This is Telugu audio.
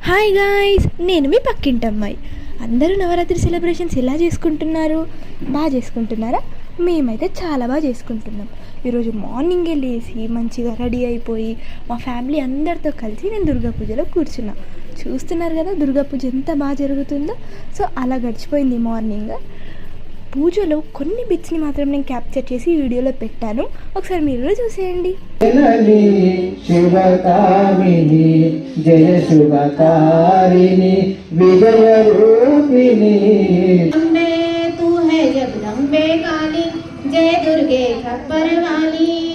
హాయ్ గాయ్స్, నేను మీ పక్కింటి అమ్మాయి. అందరూ నవరాత్రి సెలబ్రేషన్స్ ఎలా చేసుకుంటున్నారు? బాగా చేసుకుంటున్నారా? మేమైతే చాలా బాగా చేసుకుంటున్నాం. ఈరోజు మార్నింగే లేచి మంచిగా రెడీ అయిపోయి మా ఫ్యామిలీ అందరితో కలిసి నేను దుర్గా పూజలో కూర్చున్నా. చూస్తున్నారు కదా దుర్గా పూజ ఎంత బాగా జరుగుతుందో. సో అలా గడిచిపోయింది మార్నింగ్. పూజలో కొన్ని బిట్స్ని మాత్రం నేను క్యాప్చర్ చేసి వీడియోలో పెట్టాను, ఒకసారి మీరు కూడా చూసేయండి. శుభకామిని జయ శుభకారిణి విజయ రూపిణి तू है जगदम्बे काली जय दुर्गे खप्पर वाली।